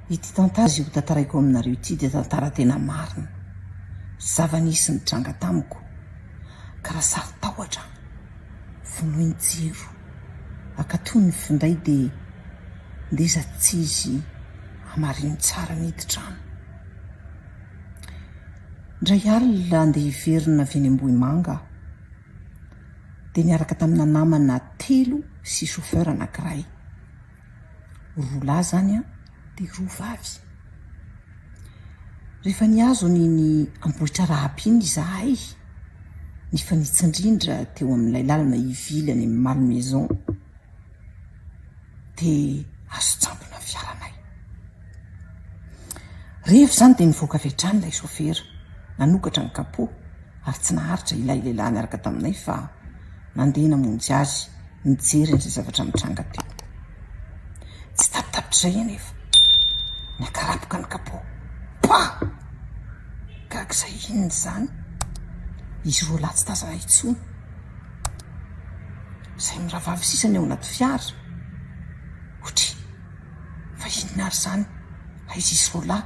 Ity tantara izy ho tantaraiko aminareo ity dia tantara tena marina. Zava-nisy ny tranga tamiko ka raha sary tahotra vonoiny jiro akatoy ny finday dia ndeza tsy izy hamariny tsara miditra-trano. Ndray alina andeha hiverina avy eny Ambohimanga dia niaraka tamina namana 3 sy chauffeur anankiray. Roa lahy zany dia roa vavy. Rehefa niazo niny ambohitra rahapy iny izahay, nifanitsindrindra teo amin'ilay lalana ivily any amin'ny Malmaison dia azo tsampona fiaranay. Rehefa zany dia nivoaka avy hatrany ilay chauffeur, nanokatra ny kapô ary tsy naharitra ilay lehilahy niaraka taminay fa nandeha namonjy azy nijery izay zavatra mitranga teo. Tsy tapitapitra izay anefa nakarapoka ny kapô. Pa! Gagizay inona zany? Izy roa lahy tsy tazana intsony. Izay miravavy sisany ao anaty fiara. Otry, fa inona ary zany? Aiza izy roa lahy?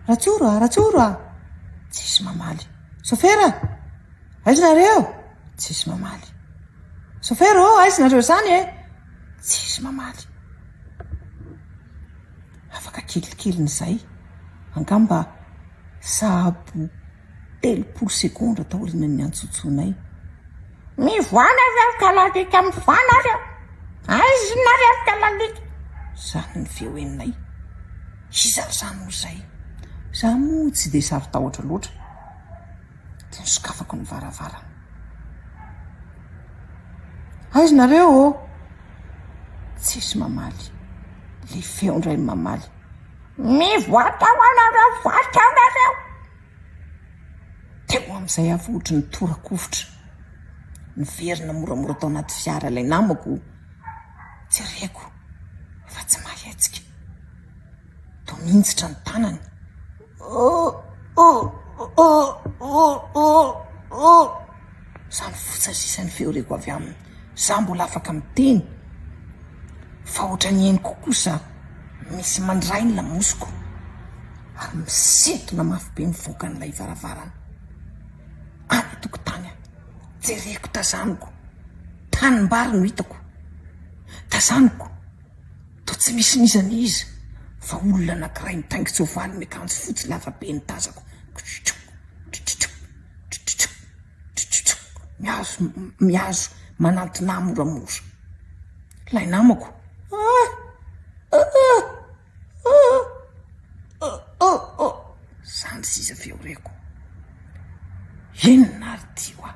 Ratsoro! Tsisy mamaly. Chauffeur! Aiza nareo? Tsisy mamaly. Chauffeur, aiza nareo zany Tsisy mamaly. Afaka kelikely n'izay. Angamba sahabo 3 sekondra taorinany antsotsonay. Mivoana reo kalalika, mivoana reo. Aiza nareo kalalika? Zany ny feo enay. Iza zany izay? Zaho moa tsy dia sary tahotra loatra. Dia nisokafako ny varavarana. Aiza nareo? Tsisy mamaly. Le feo indray mamaly. Mivoatra hoanareo, voatra hoanareo. Teo amin'izay avy ohatra ny torakovitra. Niverina moramora tao anaty fiara ilay namako. Jereko, efa tsy mahetsika. Toa mintsitra ny tanany. Zany fotsasisany feo reko avy aminy. Zaho mbola afaka miteny. Fa ohatra ny eniko kosa misy mandray ny lamosiko ary misentona mafy be mivoaka n'ilay varavarana. Any tokotany jereko tazaniko, tanimbary no hitako. Tazaniko toa tsy misy nizana izy fa olona anankiray mitaingo tsovaly miakanjo fotsy lava be ny tazako. Mihazo manantona moramora. Lay namako zany sisa feo reko. Inona ary tio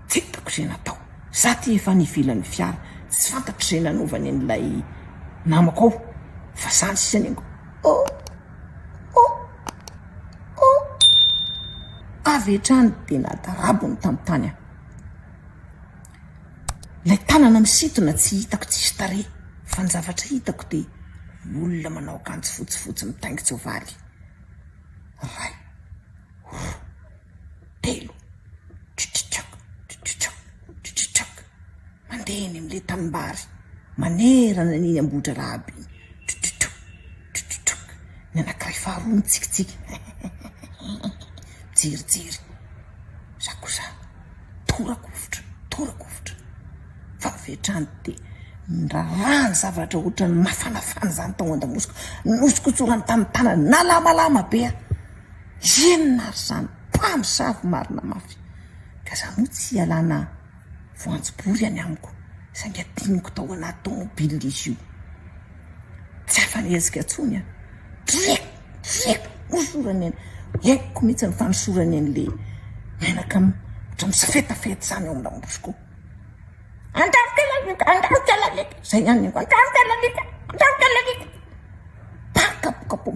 tsy hitako izay natao. Zatia efa nivilan'ny fiara, tsy fantatro izay nanovany an'ilay namako ao, fa zany sisa nengo. Avy hatrany dia natarabony tamin'ny tany. Ilay tanana misintona tsy hitako tsisy tarehy, fa ny zavatra hitako dia olona manao akanjo fotsifotsy mitaingo tsovaly. 2, 3 mandeha eny amin'ilay tanimbary manerana n'iny ambohitra rahaby iny. Ny anankiray faharoa mitsikitsiky jerijery. Za kosa torakovitra. Fa avy hatrany dia nirarahany zavatra ohatra ny mafanafana zany tao an-damosiko. Nosikotsorany tamin'ny tanany nalamalama be. Inona ary zany? Mpamosavy marina mafy. Ka za moa tsy alana voanjobory any amiko. Saingy adiniko tao anaty tomobily izy io. Tsy afanezika atsony Trek nosorany eny. Haiko mihitsy ny fanosorany en'le menaka ohatra misafetafety zany ao am-damosiko. Andavy-kalalika. Zay ihany nengo. Andavy-kalalika. Kapokapo.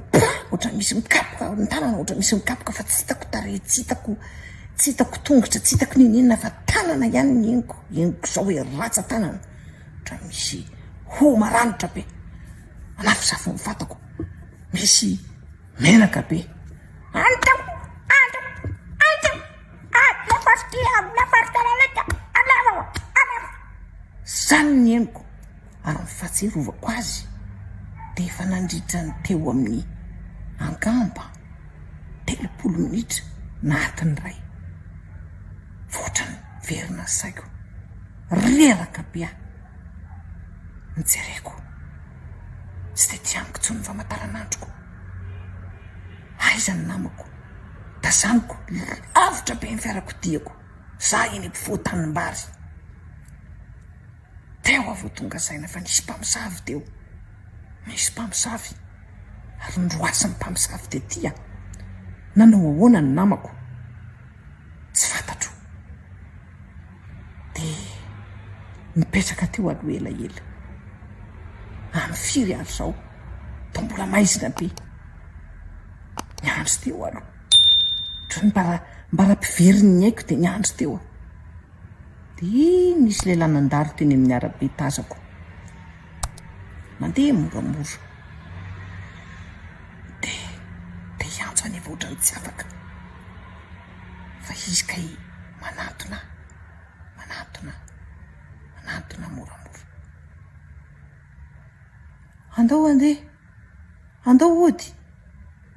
Ohatra misy mikapoka ny tanana, ohatra misy mikapoka fa tsy hitako tarehy, tsy hitako tongotra, tsy hitako ninina fa tanana ihany ny eniko. Eniko zao hoe ratsa tanana. Ohatra misy ho maranitra be. Anafy safo mifatako. Misy menaka be. Zany ny eniko ary mifatserovako azy dia efa nandritra ny teo amin'ny angamba 30 minitra natiny ray voatra ny verina saiko reraka be aho nijereko tsy dia ty amiko tsony famataranandroko aiza ny namako tazaniko avitra be ny fiarako diako za eny mpivoatanimbary teo avao tonga saina fa nisy mpamosavy teo misy mpamosavy ary nroasan'ny mpamosavy tetya nanao ahoana ny namako tsy fantatro dia mipetraka teo aloha elaela amin'ny firy ary zao da mbola maizina be niandro teo aloha otrany mbara-piveriny aiko dia niandro teo dia nisy lehilahy nandalo teny amin'ny arabe tazako mandeha moramora dia hiantso any voatrany tsy afaka fa izy kay manatona moramora andao ody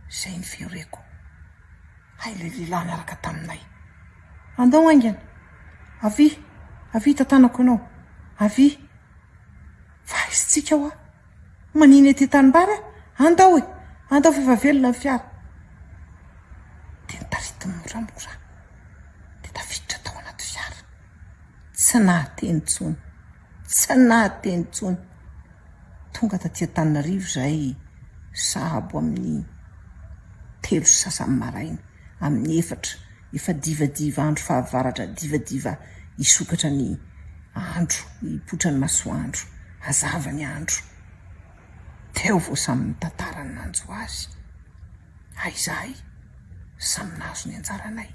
zay ny fioreko hay le lehilahy niaraka taminay andao aingana avy tantanako anao avy fa izytsika ho a maniny ty tanimbary andao fa velona ny fiara dia nitaritiny moramora dia tafiditra tao anaty fiara tsy nahateny tsony tonga tatia Tananarivo zay sahabo amin'ny 3 sasany maraina amin'ny 4 efa divadiva andro fahavaratra divadiva isokatra ny andro ipotra ny masoandro hazava ny andro teo vao samy mitantara ny nanjo azy aizahay samy nazo ny anjaranay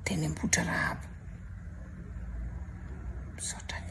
teny ampotra rahabo misaotra